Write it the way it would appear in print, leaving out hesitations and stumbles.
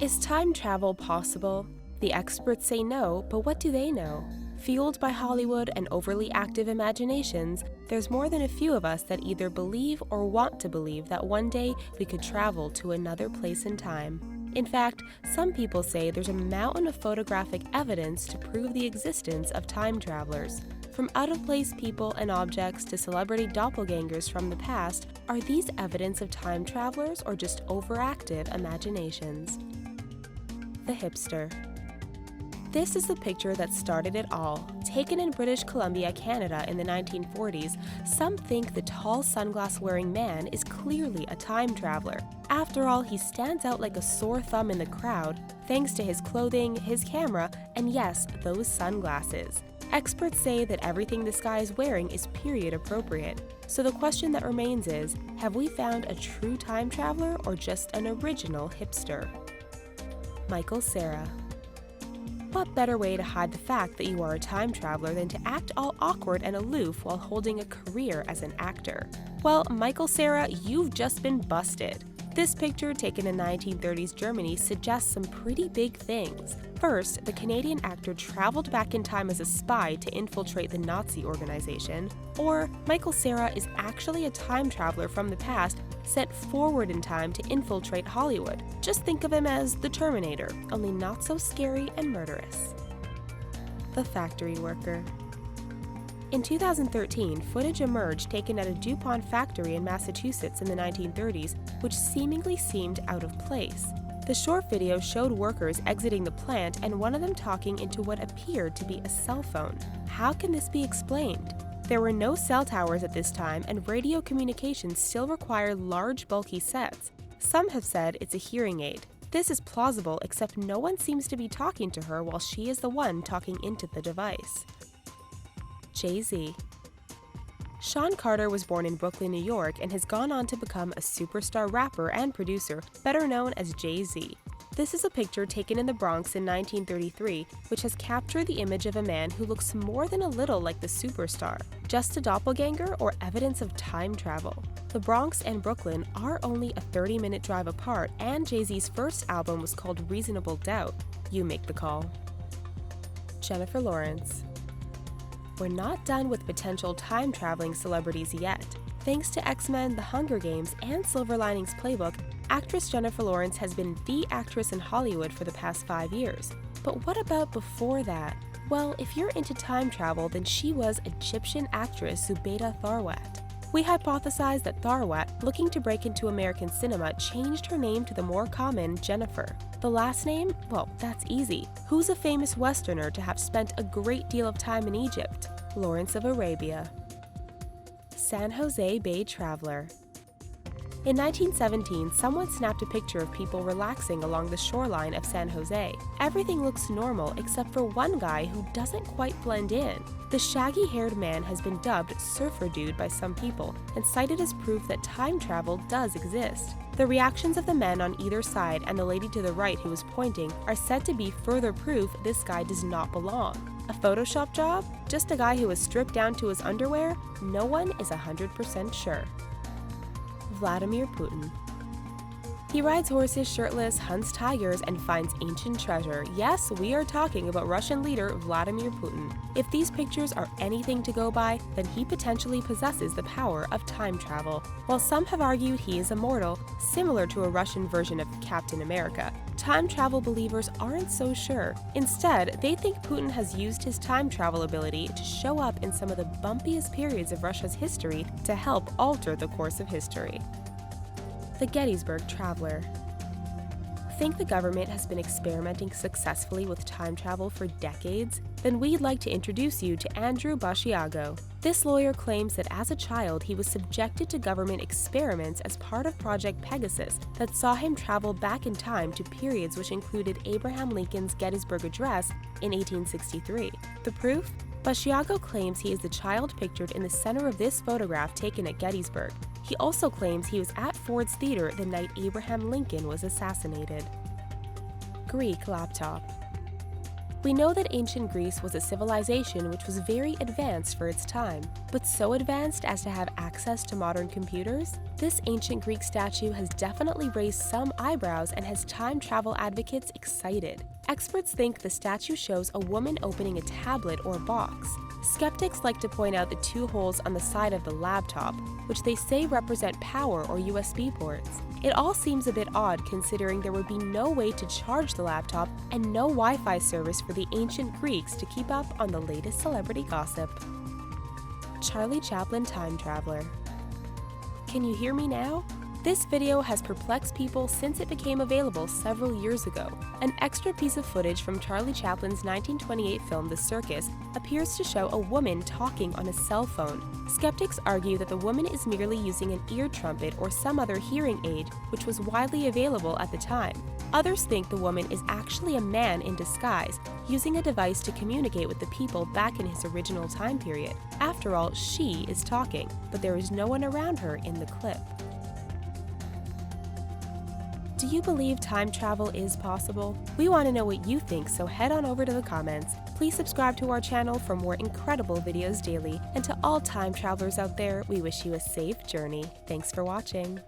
Is time travel possible? The experts say no, but what do they know? Fueled by Hollywood and overly active imaginations, there's more than a few of us that either believe or want to believe that one day we could travel to another place in time. In fact, some people say there's a mountain of photographic evidence to prove the existence of time travelers. From out-of-place people and objects to celebrity doppelgangers from the past, are these evidence of time travelers or just overactive imaginations? The hipster. This is the picture that started it all. Taken in British Columbia, Canada in the 1940s, some think the tall sunglass-wearing man is clearly a time traveler. After all, he stands out like a sore thumb in the crowd, thanks to his clothing, his camera, and yes, those sunglasses. Experts say that everything this guy is wearing is period appropriate. So the question that remains is, have we found a true time traveler or just an original hipster? Michael Cera. What better way to hide the fact that you are a time traveler than to act all awkward and aloof while holding a career as an actor? Well, Michael Cera, you've just been busted. This picture, taken in 1930s Germany, suggests some pretty big things. First, the Canadian actor traveled back in time as a spy to infiltrate the Nazi organization. Or, Michael Cera is actually a time traveler from the past sent forward in time to infiltrate Hollywood. Just think of him as the Terminator, only not so scary and murderous. The factory worker. In 2013, footage emerged taken at a DuPont factory in Massachusetts in the 1930s, which seemingly seemed out of place. The short video showed workers exiting the plant and one of them talking into what appeared to be a cell phone. How can this be explained? There were no cell towers at this time, and radio communications still require large, bulky sets. Some have said it's a hearing aid. This is plausible, except no one seems to be talking to her while she is the one talking into the device. Jay-Z. Sean Carter was born in Brooklyn, New York, and has gone on to become a superstar rapper and producer, better known as Jay-Z. This is a picture taken in the Bronx in 1933, which has captured the image of a man who looks more than a little like the superstar. Just a doppelganger or evidence of time travel? The Bronx and Brooklyn are only a 30-minute drive apart, and Jay-Z's first album was called Reasonable Doubt. You make the call. Jennifer Lawrence. We're not done with potential time-traveling celebrities yet. Thanks to X-Men, The Hunger Games, and Silver Linings Playbook, actress Jennifer Lawrence has been the actress in Hollywood for the past 5 years. But what about before that? Well, if you're into time travel, then she was Egyptian actress Zubeida Tharwat. We hypothesize that Tharwat, looking to break into American cinema, changed her name to the more common Jennifer. The last name? Well, that's easy. Who's a famous Westerner to have spent a great deal of time in Egypt? Lawrence of Arabia. San Jose Bay Traveler. In 1917, someone snapped a picture of people relaxing along the shoreline of San Jose. Everything looks normal except for one guy who doesn't quite blend in. The shaggy-haired man has been dubbed Surfer Dude by some people and cited as proof that time travel does exist. The reactions of the men on either side and the lady to the right who was pointing are said to be further proof this guy does not belong. A Photoshop job? Just a guy who was stripped down to his underwear? No one is 100% sure. Vladimir Putin. He rides horses shirtless, hunts tigers, and finds ancient treasure. Yes, we are talking about Russian leader Vladimir Putin. If these pictures are anything to go by, then he potentially possesses the power of time travel. While some have argued he is immortal, similar to a Russian version of Captain America, time travel believers aren't so sure. Instead, they think Putin has used his time travel ability to show up in some of the bumpiest periods of Russia's history to help alter the course of history. The Gettysburg Traveler. Think the government has been experimenting successfully with time travel for decades? Then we'd like to introduce you to Andrew Basiago. This lawyer claims that as a child he was subjected to government experiments as part of Project Pegasus that saw him travel back in time to periods which included Abraham Lincoln's Gettysburg Address in 1863. The proof? Basiago claims he is the child pictured in the center of this photograph taken at Gettysburg. He also claims he was at Ford's Theater the night Abraham Lincoln was assassinated. Greek laptop. We know that ancient Greece was a civilization which was very advanced for its time, but so advanced as to have access to modern computers? This ancient Greek statue has definitely raised some eyebrows and has time travel advocates excited. Experts think the statue shows a woman opening a tablet or box. Skeptics like to point out the two holes on the side of the laptop, which they say represent power or USB ports. It all seems a bit odd considering there would be no way to charge the laptop and no Wi-Fi service for the ancient Greeks to keep up on the latest celebrity gossip. Charlie Chaplin Time Traveler. Can you hear me now? This video has perplexed people since it became available several years ago. An extra piece of footage from Charlie Chaplin's 1928 film The Circus appears to show a woman talking on a cell phone. Skeptics argue that the woman is merely using an ear trumpet or some other hearing aid which was widely available at the time. Others think the woman is actually a man in disguise, using a device to communicate with the people back in his original time period. After all, she is talking, but there is no one around her in the clip. Do you believe time travel is possible? We want to know what you think, so head on over to the comments. Please subscribe to our channel for more incredible videos daily. And to all time travelers out there, we wish you a safe journey. Thanks for watching.